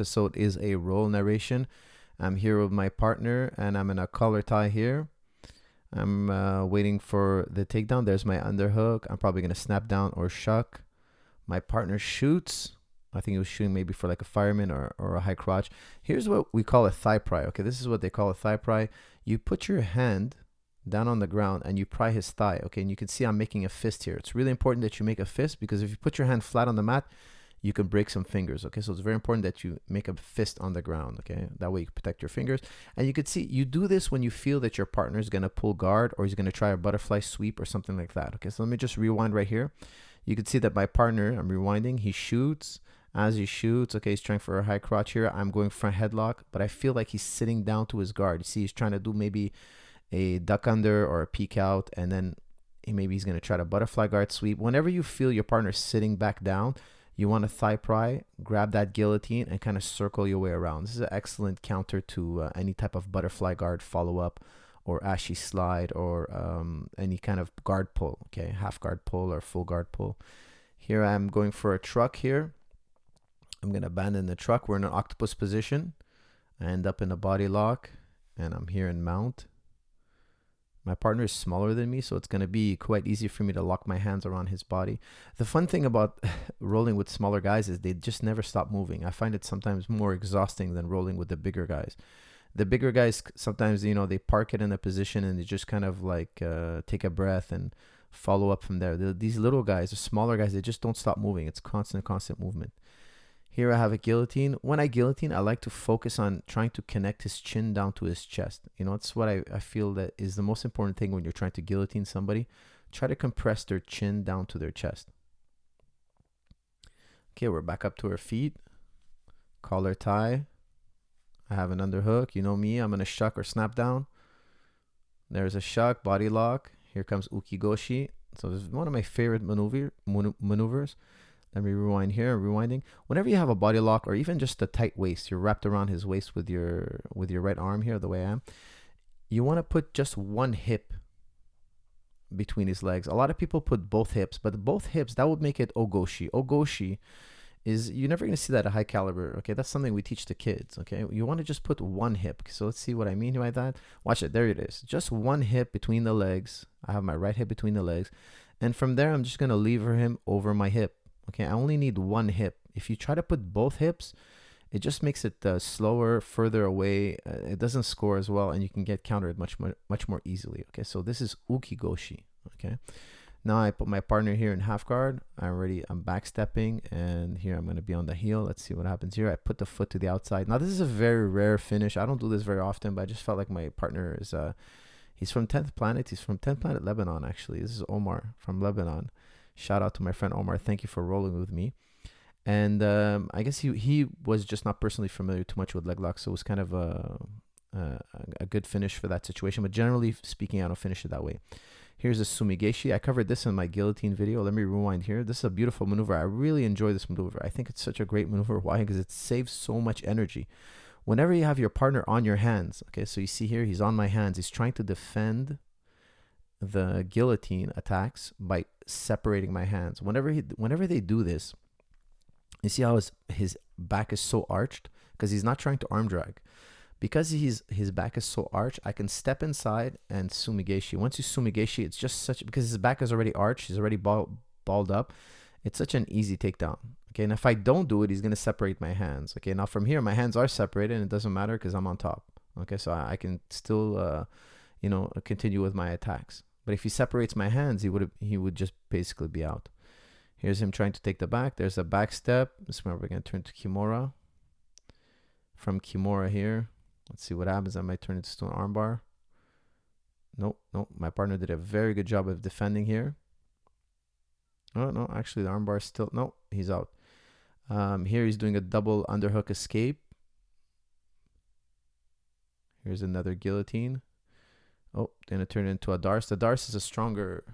episode is a roll narration. I'm here with my partner and I'm in a collar tie here. I'm waiting for the takedown. There's my underhook. I'm probably going to snap down or shuck. My partner shoots. I think he was shooting maybe for like a fireman or a high crotch. Here's what we call a thigh pry. Okay, this is what they call a thigh pry. You put your hand down on the ground and you pry his thigh. Okay, and you can see I'm making a fist here. It's really important that you make a fist because if you put your hand flat on the mat, you can break some fingers. Okay, so it's very important that you make a fist on the ground. Okay, that way you can protect your fingers. And you can see you do this when you feel that your partner is going to pull guard or he's going to try a butterfly sweep or something like that. Okay, so let me just rewind right here. You can see that my partner, I'm rewinding, he shoots. As he shoots, okay, he's trying for a high crotch here. I'm going front headlock, but I feel like he's sitting down to his guard. You see, he's trying to do maybe a duck under or a peek out, and then maybe he's going to try to butterfly guard sweep. Whenever you feel your partner sitting back down, you want to thigh pry, grab that guillotine, and kind of circle your way around. This is an excellent counter to any type of butterfly guard follow-up or Ashi slide or any kind of guard pull, okay, half guard pull or full guard pull. Here I'm going for a truck here. I'm going to abandon the truck. We're in an octopus position. I end up in a body lock, and I'm here in mount. My partner is smaller than me, so it's going to be quite easy for me to lock my hands around his body. The fun thing about rolling with smaller guys is they just never stop moving. I find it sometimes more exhausting than rolling with the bigger guys. The bigger guys, sometimes, you know, they park it in a position and they just kind of like take a breath and follow up from there. These little guys, the smaller guys, they just don't stop moving. It's constant movement. Here I have a guillotine. When I guillotine, I like to focus on trying to connect his chin down to his chest. You know, it's what I feel that is the most important thing when you're trying to guillotine somebody. Try to compress their chin down to their chest. Okay, we're back up to our feet. Collar tie. I have an underhook. You know me, I'm going to shuck or snap down. There's a shuck, body lock. Here comes ukigoshi. So this is one of my favorite maneuvers. Let me rewind here, rewinding. Whenever you have a body lock or even just a tight waist, you're wrapped around his waist with your right arm here, the way I am. You want to put just one hip between his legs. A lot of people put both hips, but both hips, that would make it ogoshi. Ogoshi is, you're never going to see that at high caliber. Okay, that's something we teach the kids. Okay, you want to just put one hip. So let's see what I mean by that. Watch it, there it is. Just one hip between the legs. I have my right hip between the legs. And from there, I'm just going to lever him over my hip. Okay, I only need one hip. If you try to put both hips, it just makes it slower, further away. It doesn't score as well, and you can get countered much more easily. Okay, so this is ukigoshi. Okay, now I put my partner here in half guard. I'm backstepping, and here I'm going to be on the heel. Let's see what happens here. I put the foot to the outside. Now this is a very rare finish. I don't do this very often, but I just felt like my partner is he's from 10th Planet. He's from 10th Planet Lebanon, actually. This is Omar from Lebanon. Shout out to my friend Omar. Thank you for rolling with me. And I guess he was just not personally familiar too much with leg locks, so it was kind of a good finish for that situation. But generally speaking, I don't finish it that way. Here's a Sumigashi. I covered this in my guillotine video. Let me rewind here. This is a beautiful maneuver. I really enjoy this maneuver. I think it's such a great maneuver. Why? Because it saves so much energy. Whenever you have your partner on your hands, okay, so you see here, he's on my hands. He's trying to defend the guillotine attacks by separating my hands. Whenever they do this, you see how his back is so arched because he's not trying to arm drag. Because his back is so arched, I can step inside and Sumigashi. Once you Sumigashi, it's just such, because his back is already arched, he's already balled up. It's such an easy takedown. Okay, and if I don't do it, he's gonna separate my hands. Okay, now from here, my hands are separated, and it doesn't matter because I'm on top. Okay, so I can still, continue with my attacks. But if he separates my hands, he would just basically be out. Here's him trying to take the back. There's a back step. This is where we're going to turn to Kimura. From Kimura here, let's see what happens. I might turn it to an armbar. Nope. My partner did a very good job of defending here. Oh, no, actually the armbar is still, no, he's out. Here he's doing a double underhook escape. Here's another guillotine. Oh, gonna turn it into a Darce. The Darce is a stronger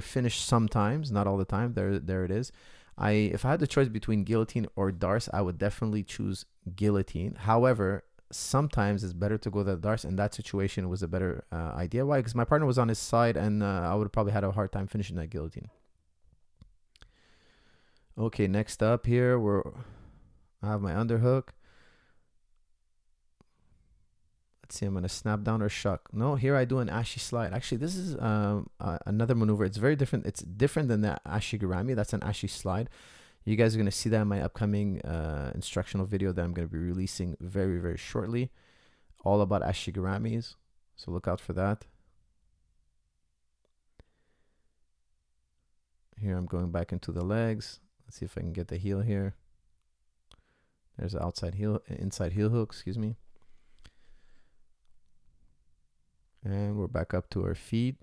finish sometimes, not all the time. There it is. If I had the choice between guillotine or Darce, I would definitely choose guillotine. However, sometimes it's better to go the Darce. In that situation, it was a better idea. Why? Because my partner was on his side, and I would have probably had a hard time finishing that guillotine. Okay, next up here, I have my underhook. Let's see, I'm going to snap down or shuck. No, here I do an Ashi slide. Actually, this is another maneuver. It's very different. It's different than the Ashi Garami. That's an Ashi slide. You guys are going to see that in my upcoming instructional video that I'm going to be releasing very, very shortly. All about Ashi Garamis. So look out for that. Here I'm going back into the legs. Let's see if I can get the heel here. There's the inside heel hook, excuse me. And we're back up to our feet.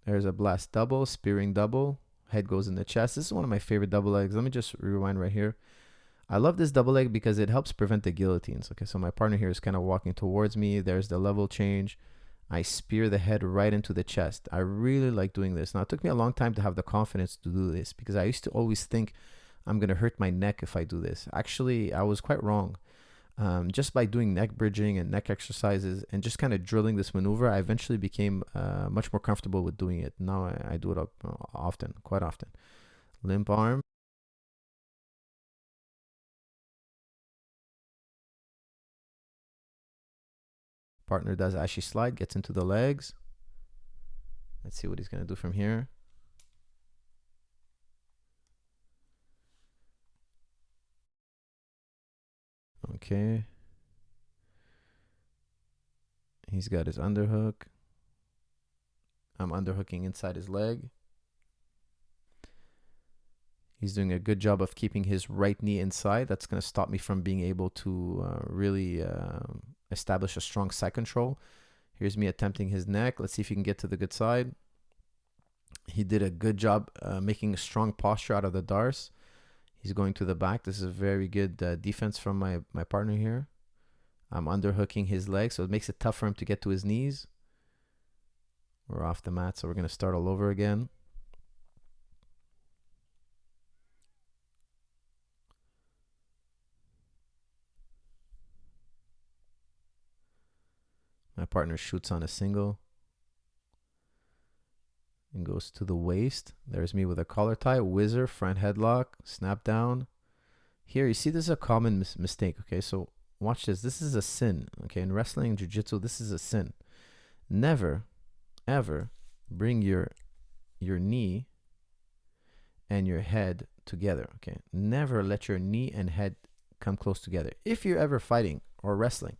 There's a blast double, spearing double. Head goes in the chest. This is one of my favorite double legs. Let me just rewind right here. I love this double leg because it helps prevent the guillotines. Okay, so my partner here is kind of walking towards me. There's the level change. I spear the head right into the chest. I really like doing this. Now, it took me a long time to have the confidence to do this because I used to always think I'm going to hurt my neck if I do this. Actually, I was quite wrong. Just by doing neck bridging and neck exercises and just kind of drilling this maneuver, I eventually became much more comfortable with doing it. Now I do it often, quite often. Limp arm. Partner does Ashi slide, gets into the legs. Let's see what he's going to do from here. Okay. He's got his underhook. I'm underhooking inside his leg. He's doing a good job of keeping his right knee inside. That's going to stop me from being able to really establish a strong side control. Here's me attempting his neck. Let's see if he can get to the good side. He did a good job making a strong posture out of the darce. He's going to the back. This is a very good defense from my partner here. I'm underhooking his leg, so it makes it tough for him to get to his knees. We're off the mat, so we're going to start all over again. My partner shoots on a single and goes to the waist. There's me with a collar tie, whizzer, front headlock, snap down. Here, you see, this is a common mistake, okay? So watch this. This is a sin, okay? In wrestling and jiu-jitsu, this is a sin. Never, ever bring your knee and your head together, okay? Never let your knee and head come close together. If you're ever fighting or wrestling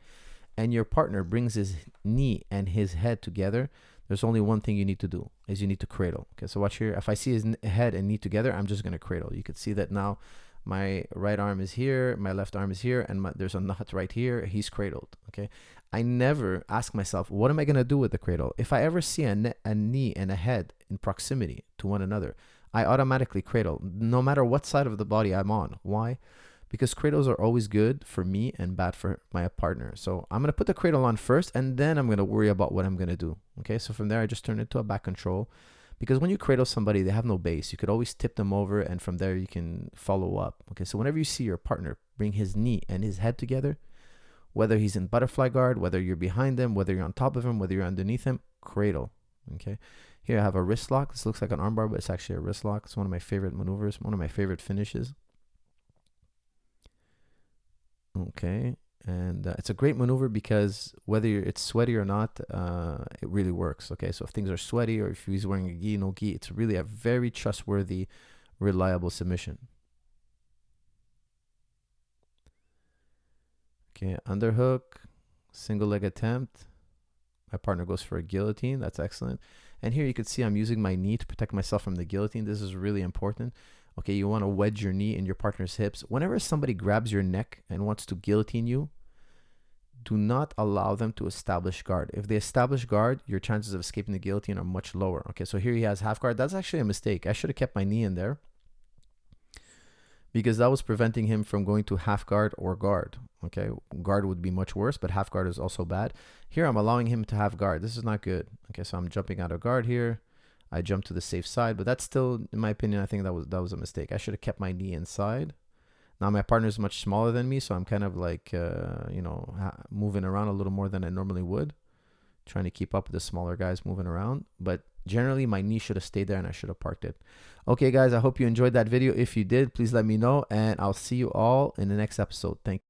and your partner brings his knee and his head together, there's only one thing you need to do, is you need to cradle. Okay, so watch here. If I see his head and knee together, I'm just going to cradle. You could see that now my right arm is here, my left arm is here, and there's a knot right here. He's cradled, okay? I never ask myself, what am I going to do with the cradle? If I ever see a knee and a head in proximity to one another, I automatically cradle, no matter what side of the body I'm on. Why? Because cradles are always good for me and bad for my partner. So I'm going to put the cradle on first, and then I'm going to worry about what I'm going to do. Okay, so from there, I just turn it to a back control. Because when you cradle somebody, they have no base. You could always tip them over, and from there, you can follow up. Okay, so whenever you see your partner bring his knee and his head together, whether he's in butterfly guard, whether you're behind him, whether you're on top of him, whether you're underneath him, cradle. Okay, here I have a wrist lock. This looks like an armbar, but it's actually a wrist lock. It's one of my favorite maneuvers, one of my favorite finishes. Okay, and it's a great maneuver because whether it's sweaty or not, it really works. Okay, so if things are sweaty or if he's wearing a gi, no gi, it's really a very trustworthy, reliable submission. Okay, underhook, single leg attempt. My partner goes for a guillotine. That's excellent. And here you can see I'm using my knee to protect myself from the guillotine. This is really important. Okay, you want to wedge your knee in your partner's hips. Whenever somebody grabs your neck and wants to guillotine you, do not allow them to establish guard. If they establish guard, your chances of escaping the guillotine are much lower. Okay, so here he has half guard. That's actually a mistake. I should have kept my knee in there because that was preventing him from going to half guard or guard. Okay, guard would be much worse, but half guard is also bad. Here I'm allowing him to have guard. This is not good. Okay, so I'm jumping out of guard here. I jumped to the safe side, but that's still, in my opinion, I think that was a mistake. I should have kept my knee inside. Now my partner is much smaller than me, so I'm kind of like, moving around a little more than I normally would, trying to keep up with the smaller guys moving around. But generally, my knee should have stayed there and I should have parked it. Okay, guys, I hope you enjoyed that video. If you did, please let me know, and I'll see you all in the next episode. Thank you.